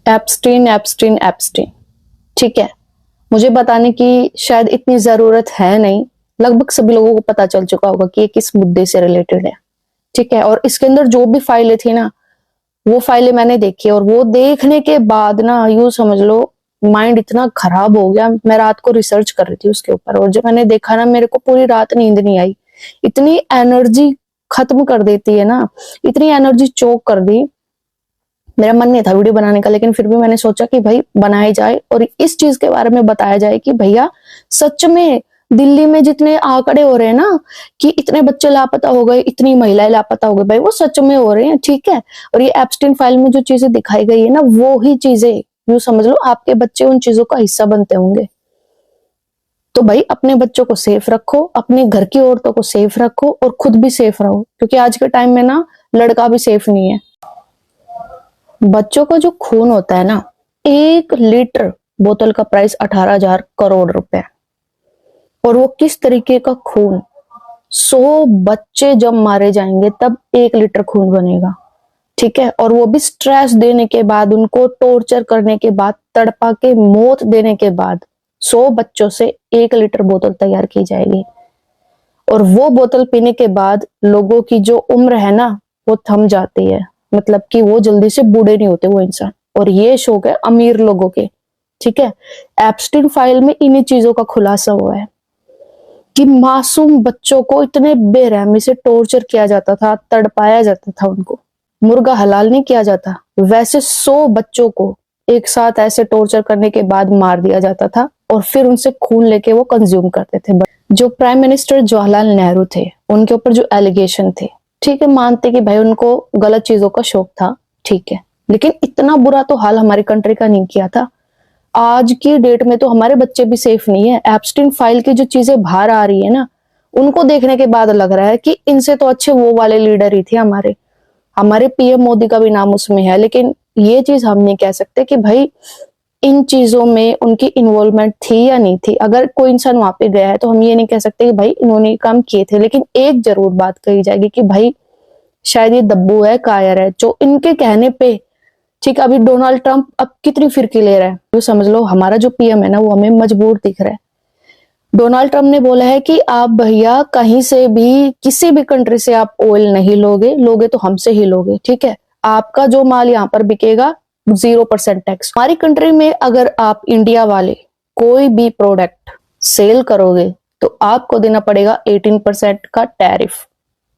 Epstein Epstein Epstein. ठीक है, मुझे बताने की शायद इतनी जरूरत है नहीं, लगभग सभी लोगों को पता चल चुका होगा कि ये किस मुद्दे से रिलेटेड है। ठीक है, और इसके अंदर जो भी फाइलें थी ना, वो फाइलें मैंने देखी, और वो देखने के बाद ना यूं समझ लो माइंड इतना खराब हो गया। मैं रात को रिसर्च कर रही थी उसके ऊपर, और जब मैंने देखा ना, मेरे को पूरी रात नींद नहीं आई। इतनी एनर्जी खत्म कर देती है ना, इतनी एनर्जी चोक कर दी। मेरा मन नहीं था वीडियो बनाने का, लेकिन फिर भी मैंने सोचा कि भाई बनाई जाए और इस चीज के बारे में बताया जाए कि भैया सच में दिल्ली में जितने आंकड़े हो रहे हैं ना कि इतने बच्चे लापता हो गए, इतनी महिलाएं लापता हो गई, भाई वो सच में हो रहे हैं। ठीक है, और ये एप्स्टीन फाइल में जो चीजें दिखाई गई है ना, वो ही चीजें यूं समझ लो आपके बच्चे उन चीजों का हिस्सा बनते होंगे। तो भाई अपने बच्चों को सेफ रखो, अपने घर की औरतों को सेफ रखो, और खुद भी सेफ रहो, क्योंकि आज के टाइम में ना लड़का भी सेफ नहीं है। बच्चों का जो खून होता है ना, 1 लीटर बोतल का प्राइस 18,000 करोड़ रुपए, और वो किस तरीके का खून, 100 बच्चे जब मारे जाएंगे तब 1 लीटर खून बनेगा। ठीक है, और वो भी स्ट्रेस देने के बाद, उनको टॉर्चर करने के बाद, तड़पा के मौत देने के बाद 100 बच्चों से 1 लीटर बोतल तैयार की जाएगी। और वो बोतल पीने के बाद लोगों की जो उम्र है ना, वो थम जाती है, मतलब कि वो जल्दी से बूढ़े नहीं होते वो इंसान। और ये शौक है अमीर लोगों के। ठीक है, एप्स्टीन फाइल में इन्हीं चीजों का खुलासा हुआ है कि मासूम बच्चों को इतने बेरहमी से टॉर्चर किया जाता था, तड़पाया जाता था, उनको मुर्गा हलाल नहीं किया जाता, वैसे 100 बच्चों को एक साथ ऐसे टॉर्चर करने के बाद मार दिया जाता था, और फिर उनसे खून लेके वो कंज्यूम करते थे। जो प्राइम मिनिस्टर जवाहरलाल नेहरू थे, उनके ऊपर जो एलिगेशन थे, ठीक है मानते कि भाई उनको गलत चीजों का शौक था, ठीक है, लेकिन इतना बुरा तो हाल हमारी कंट्री का नहीं किया था। आज की डेट में तो हमारे बच्चे भी सेफ नहीं है। एप्स्टीन फाइल की जो चीजें बाहर आ रही है ना, उनको देखने के बाद लग रहा है कि इनसे तो अच्छे वो वाले लीडर ही थे हमारे हमारे पीएम मोदी का भी नाम उसमें है। लेकिन ये चीज हम नहीं कह सकते कि भाई इन चीजों में उनकी इन्वॉल्वमेंट थी या नहीं थी। अगर कोई इंसान वहां पे गया है तो हम ये नहीं कह सकते कि भाई इन्होंने काम किए थे, लेकिन एक जरूर बात कही जाएगी कि भाई शायद ये दब्बू है, कायर है, जो इनके कहने पे। ठीक है, अभी डोनाल्ड ट्रंप अब कितनी फिरकी ले रहा है, तो समझ लो हमारा जो पीएम है ना, वो हमें मजबूर दिख रहा है। डोनाल्ड ट्रंप ने बोला है कि आप भैया कहीं से भी, किसी भी कंट्री से आप ऑयल नहीं लोगे, लोगे तो हमसे ही लोगे। ठीक है, आपका जो माल यहाँ पर बिकेगा 0% टैक्स। हमारी कंट्री में अगर आप इंडिया वाले कोई भी प्रोडक्ट सेल करोगे तो आपको देना पड़ेगा 18% का टैरिफ।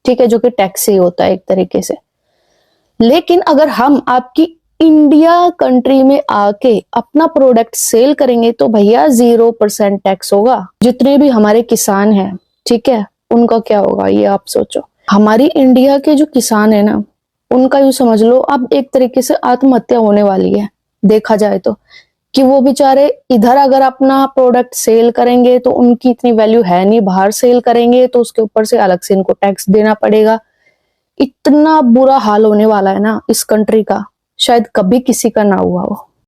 ठीक है, जो कि टैक्स ही होता है एक तरीके से। लेकिन अगर हम आपकी इंडिया कंट्री में आके अपना प्रोडक्ट सेल करेंगे तो भैया 0% टैक्स होगा। जितने भी हमारे किसान हैं, ठीक है, उनका क्या होगा ये आप सोचो। हमारी इंडिया के जो किसान है ना, उनका यूं समझ लो अब एक तरीके से आत्महत्या होने वाली है, देखा जाए तो। कि वो बेचारे इधर अगर अपना प्रोडक्ट सेल करेंगे तो उनकी इतनी वैल्यू है नहीं, बाहर सेल करेंगे तो उसके ऊपर से अलग से इनको टैक्स देना पड़ेगा। इतना बुरा हाल होने वाला है ना इस कंट्री का, शायद कभी किसी का ना हुआ हो।